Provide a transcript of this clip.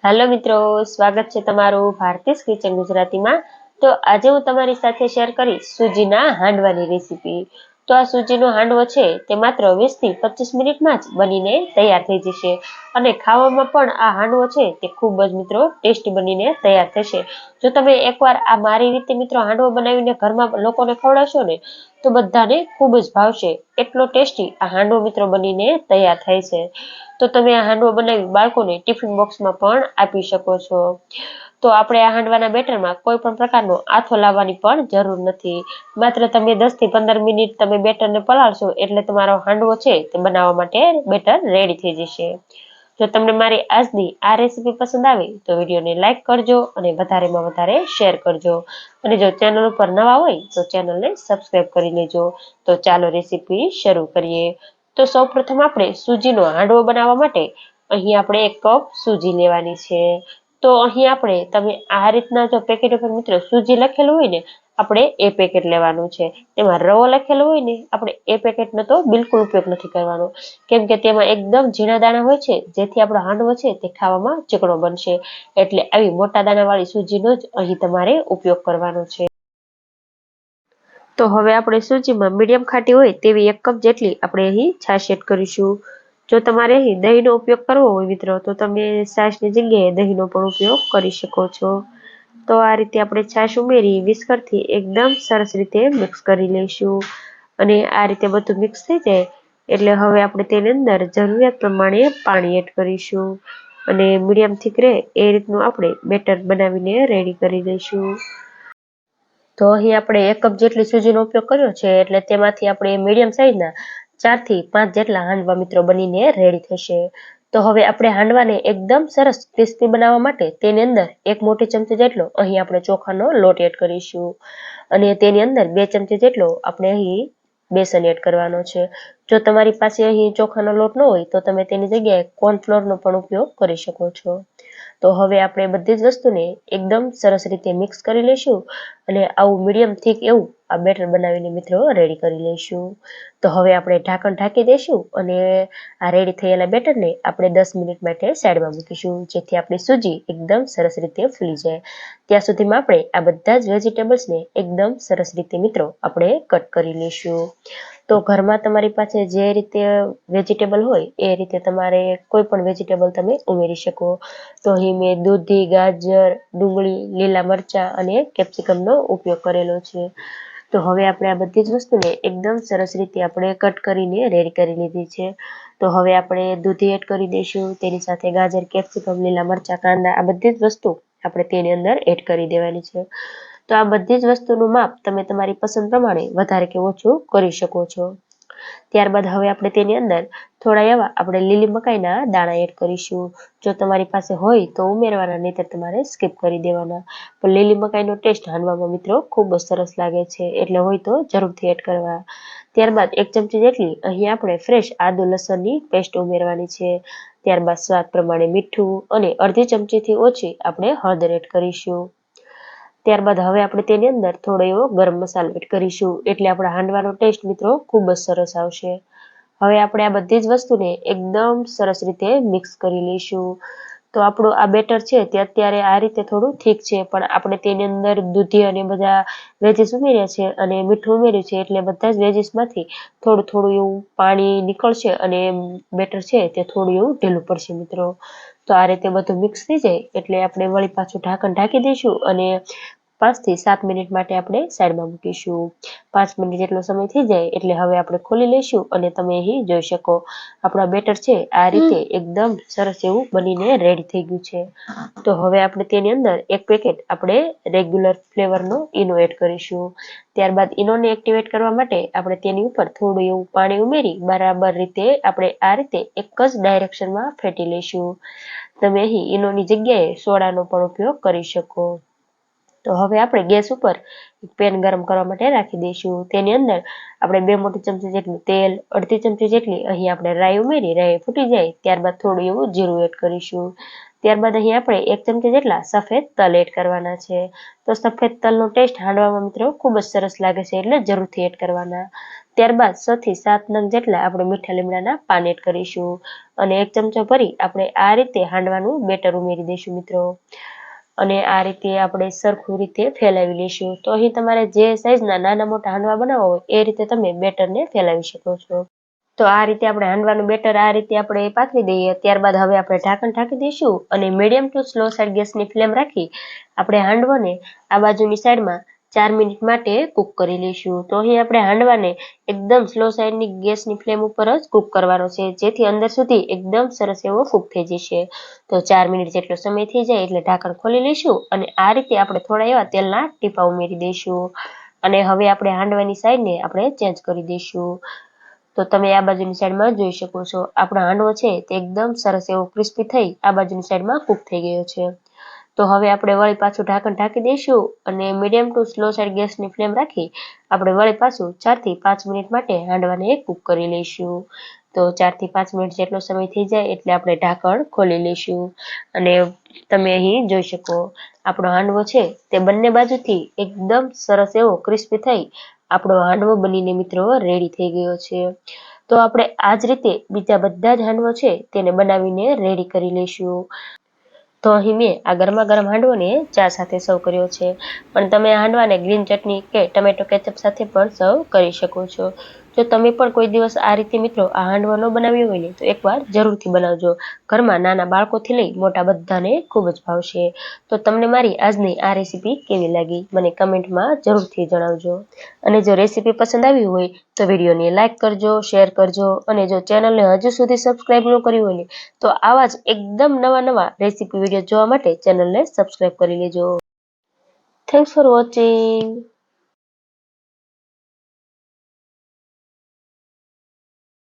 Hello मित्रों, स्वागत है तमारू भारतीय किचन गुजराती में। तो आज हूँ तमारी साथे शेर करीश सूजीना हांडवानी रेसिपी। तो आ सूजीनो हांडवो छे ते मात्र 20 થી 25 मिनिटमां ज बनीने तैयार थई जशे अने खावामां पण आ हांडवो छे ते खूब ज मित्रों टेस्टी बनीने तैयार थशे। जो तमे एकवार आ मारी रीते मित्रों हांडवो बनावीने घरमां लोकोने खवडावशो ने तो बधाने खूब ज भावशे। एटलो टेस्टी आ हांडवो मित्रों बनीने तैयार थाय छे। तो तमे आ हांडवो बनावी बाळकोने टिफिन बोक्समां पण आपी शको छो। तो आपणे आ हांडवाना बेटरमां कोई पण प्रकारनो आथो लाववानी पण जरूर नथी। मात्र तमे 10 થી 15 मिनिट तमे बेटरने पलाळशो एटले तमारो हांडवो छे ते बनाववा माटे बेटर रेडी थई जशे। जो तमने मारी आजनी आ रेसिपी पसंद आवे तो विडियोने लाइक करजो अने वधारेमां वधारे शेर करजो अने जो चेनल पर नवा होय तो चेनलने सब्सक्राइब करी लेजो। तो चालो रेसिपी शरू करीए। तो सौप्रथम आपणे सूजीनो हांडवो बनाववा माटे અહીં આપણે 1 કપ સૂજી લેવાની છે। તો અહીં આપણે તમે આ રીતના જો પેકેટ ઉપર મિત્રો સૂજી લખેલું હોય ને આપણે એ પેકેટ લેવાનું છે। તેમાં રવો લખેલો હોય ને આપણે એ પેકેટનો તો બિલકુલ ઉપયોગ નથી કરવાનો, કેમ કે તેમાં એકદમ ઝીણા દાણા હોય છે, જેથી આપણો હાંડવો છે તે ખાવામાં ચીકણો બનશે। એટલે આવી મોટા દાણાવાળી સૂજીનો જ અહીં તમારે ઉપયોગ કરવાનો છે। તો હવે આપણે સૂજીમાં મીડિયમ ખાટી હોય તેવી 1 કપ જેટલી આપણે અહીં છાશ એડ કરીશું। જો તમારે અહીં દહીંનો ઉપયોગ કરવો હોય મિત્રો તો તમે છાશની જગ્યાએ દહીંનો પણ ઉપયોગ કરી શકો છો। તો આ રીતે આપણે છાશ ઉમેરી વિસ્કરથી એકદમ સરસ રીતે મિક્સ કરી લઈશું અને આ રીતે બધું મિક્સ થઈ જાય એટલે હવે આપણે તેની અંદર જરૂરિયાત પ્રમાણે પાણી એડ કરીશું અને મીડિયમ થીક રહે એ રીતનું આપણે બેટર બનાવીને રેડી કરી લઈશું। તો અહીં આપણે 1 કપ જેટલી સૂજીનો ઉપયોગ કર્યો છે એટલે તેમાંથી આપણે મીડિયમ સાઇઝના 4 થી 5 જેટલા હાંડવા મિત્રો બનીને રેડી થશે। તો હવે આપણે હાંડવાને એકદમ સરસ ક્રિસ્પી બનાવવા માટે તેની અંદર 1 મોટી ચમચી જેટલો અહીં આપણે ચોખાનો લોટ એડ કરીશું અને તેની અંદર 2 ચમચી જેટલો આપણે અહીં બેસન એડ કરવાનો છે। જો તમારી પાસે અહીં ચોખાનો લોટ ન હોય તો તમે તેની જગ્યાએ કોર્નફ્લોરનો પણ ઉપયોગ કરી શકો છો। તો હવે આપણે બધી જ વસ્તુને એકદમ સરસ રીતે મિક્સ કરી લઈશું અને આવું મીડિયમ થીક એવું આ બેટર બનાવીને મિત્રો રેડી કરી લઈશું। તો હવે આપણે ઢાંકણ ઢાંકી દઈશું અને આ રેડી થયેલા બેટરને આપણે 10 મિનિટ માટે સાઈડમાં મૂકીશું, જેથી આપણી સૂજી એકદમ સરસ રીતે ફૂલી જાય। ત્યાં સુધીમાં આપણે આ બધા જ વેજીટેબલ્સને એકદમ સરસ રીતે મિત્રો આપણે કટ કરી લઈશું। તો ઘરમાં તમારી પાસે જે રીતે વેજીટેબલ હોય એ રીતે તમારે કોઈ પણ વેજીટેબલ તમે ઉમેરી શકો। તો અહીં મેં દૂધી, ગાજર, ડુંગળી, લીલા મરચાં અને કેપ્સિકમનો ઉપયોગ કરેલો છે। તો હવે આપણે આ બધી જ વસ્તુને એકદમ સરસ રીતે આપણે કટ કરીને રેડી કરી લીધી છે। તો હવે આપણે દૂધી એડ કરી દઈશું, તેની સાથે ગાજર, કેપ્સિકમ, લીલા મરચાં, કાંદા આ બધી જ વસ્તુ આપણે તેની અંદર એડ કરી દેવાની છે। તો આ બધી જ વસ્તુનું માપ તમે તમારી પસંદ પ્રમાણે વધારે કે ઓછું કરી શકો છો। ત્યારબાદ હવે આપણે તેની અંદર થોડા એવા આપણે લીલી મકાઈના દાણા એડ કરીશું। જો તમારી પાસે હોય તો ઉમેરવાના, નહીંતર તમારે સ્કીપ કરી દેવાના। પણ લીલી મકાઈનો ટેસ્ટ હાંડવામાં મિત્રો ખૂબ જ સરસ લાગે છે, એટલે હોય તો જરૂરથી એડ કરવા। ત્યારબાદ 1 ચમચી જેટલી અહીં આપણે ફ્રેશ આદુ લસણની પેસ્ટ ઉમેરવાની છે। ત્યારબાદ સ્વાદ પ્રમાણે મીઠું અને અડધી ચમચીથી ઓછી આપણે હળદર એડ કરીશું। ત્યારબાદ હવે આપણે તેની અંદર થોડો એવો ગરમ મસાલો એડ કરીશું, એટલે આપણા હાંડવાનો ટેસ્ટ મિત્રો ખૂબ જ સરસ આવશે। હવે આપણે આ બધી જ વસ્તુને એકદમ સરસ રીતે મિક્સ કરી લઈશું। તો આપણું આ બેટર છે તે અત્યારે આ રીતે થોડું થીક છે, પણ આપણે તેની અંદર દૂધી અને બધા વેજીસ ઉમેર્યા છે અને મીઠું ઉમેર્યું છે, એટલે બધા જ વેજીસમાંથી થોડું થોડું એવું પાણી નીકળશે અને બેટર છે તે થોડું એવું ઢીલું પડશે મિત્રો। તો આ રીતે બધું મિક્સ થઈ જાય એટલે આપણે વળી પાછું ઢાંકણ ઢાંકી દઈશું અને 5 થી 7 મિનિટ માટે આપણે સાઈડમાં મૂકીશું। 5 મિનિટ જેટલો સમય થઈ જાય એટલે હવે આપણે ખોલી લઈશું અને તમે અહીં જોઈ શકો આપણા બેટર છે આ રીતે એકદમ સરસ એવું બનીને રેડી થઈ ગયું છે। તો હવે આપણે તેની અંદર 1 પેકેટ આપણે રેગ્યુલર ફ્લેવરનો ઈનો એડ કરીશું। ત્યારબાદ ઈનોને એક્ટિવેટ કરવા માટે આપણે તેની ઉપર થોડું એવું પાણી ઉમેરી બરાબર રીતે આપણે આ રીતે એક જ ડાયરેક્શનમાં ફેટી લઈશું। તમે અહીં ઈનોની જગ્યાએ સોડાનો પણ ઉપયોગ કરી શકો। તો હવે આપણે ગેસ ઉપર એક પેન ગરમ કરવા માટે રાખી દઈશું. તેની અંદર આપણે 2 મોટી ચમચી જેટલું તેલ, અડધી ચમચી જેટલી અહીં આપણે રાઈ ઉમેરી, રાઈ ફૂટી જાય ત્યારબાદ થોડું એવું જીરું એડ કરીશું. ત્યારબાદ અહીં આપણે 1 ચમચી જેટલા સફેદ તલ એડ કરવાના છે. તો સફેદ તલનો ટેસ્ટ હાંડવામાં મિત્રો ખૂબ જ સરસ લાગે છે, એટલે જરૂરથી એડ કરવાના. ત્યારબાદ 6 થી 7 નંગ જેટલા આપણે મીઠા લીમડાના પાન એડ કરીશું અને 1 ચમચો ભરી આપણે આ રીતે હાંડવાનું બેટર ઉમેરી દઈશું મિત્રો. અને આ રીતે આપણે સરખું રીતે ફેલાવી લઈશું. તો અહીં તમારે જે સાઈઝના નાના મોટા હાંડવા બનાવવા હોય એ રીતે તમે બેટરને ફેલાવી શકો છો. તો આ રીતે આપણે હાંડવાનું બેટર આ રીતે આપણે પાથરી દઈએ. ત્યારબાદ હવે આપણે ઢાંકણ ઢાંકી દઈશું અને મીડિયમ ટુ સ્લો સાઈડ ગેસની ફ્લેમ રાખી આપણે હાંડવાને આ બાજુની સાઈડમાં 4 મિનિટ માટે કૂક કરી લઈશું. તો અહીં આપણે હાંડવાને એકદમ સ્લો સાઈડની ગેસની ફ્લેમ ઉપર જ કૂક કરવાનો છે, જેથી અંદર સુધી એકદમ સરસ એવો કૂક થઈ જશે. તો 4 મિનિટ જેટલો સમય થઈ જાય એટલે ઢાંકણ ખોલી લઈશું અને આ રીતે આપણે થોડા એવા તેલના ટીપા ઉમેરી દઈશું અને હવે આપણે હાંડવાની સાઈડને આપણે ચેન્જ કરી દઈશું. તો તમે આ બાજુની સાઈડમાં જોઈ શકો છો આપણો હાંડવો છે તે એકદમ સરસ એવો ક્રિસ્પી થઈ આ બાજુની સાઈડમાં કૂક થઈ ગયો છે. તો હવે આપણે વળી પાછું ઢાંકણ ઢાંકી દઈશું અને મીડિયમ ટુ સ્લો સાઈડ ગેસની ફ્લેમ રાખી આપણે વળી પાછું 4 થી 5 મિનિટ માટે હાંડવાને કૂક કરી લઈશું. તો 4 થી 5 મિનિટ જેટલો સમય થઈ જાય એટલે આપણે ઢાંકણ ખોલી લઈશું અને તમે અહીં જોઈ શકો આપણો હાંડવો છે તે બંને બાજુથી એકદમ સરસ એવો ક્રિસ્પી થઈ આપણો હાંડવો બનીને મિત્રો રેડી થઈ ગયો છે. તો આપણે આ જ રીતે બીજા બધા જ હાંડવો છે તેને બનાવીને રેડી કરી લઈશું. તો અહીં મેં આ ગરમા ગરમ હાંડવોને ચા સાથે સર્વ કર્યો છે, પણ તમે આ હાંડવાને ગ્રીન ચટણી કે ટમેટો કેચઅપ સાથે પણ સર્વ કરી શકો છો. જો તમે પણ કોઈ દિવસ આ રીતે મિત્રો આ હાંડવો ન બનાવ્યો હોય ને તો એકવાર જરૂરથી બનાવજો. ઘરમાં નાના બાળકોથી લઈ મોટા બધાને ખૂબ જ ભાવશે. તો તમને મારી આજની આ રેસીપી કેવી લાગી મને કમેન્ટમાં જરૂરથી જણાવજો. અને જો રેસીપી પસંદ આવી હોય તો વિડીયોને લાઇક કરજો, શેર કરજો અને જો ચેનલને હજુ સુધી સબસ્ક્રાઈબ ન કરી હોય ને તો આવા જ એકદમ નવા રેસીપી વિડીયો જોવા માટે ચેનલને સબસ્ક્રાઈબ કરી લેજો. Thanks for watching.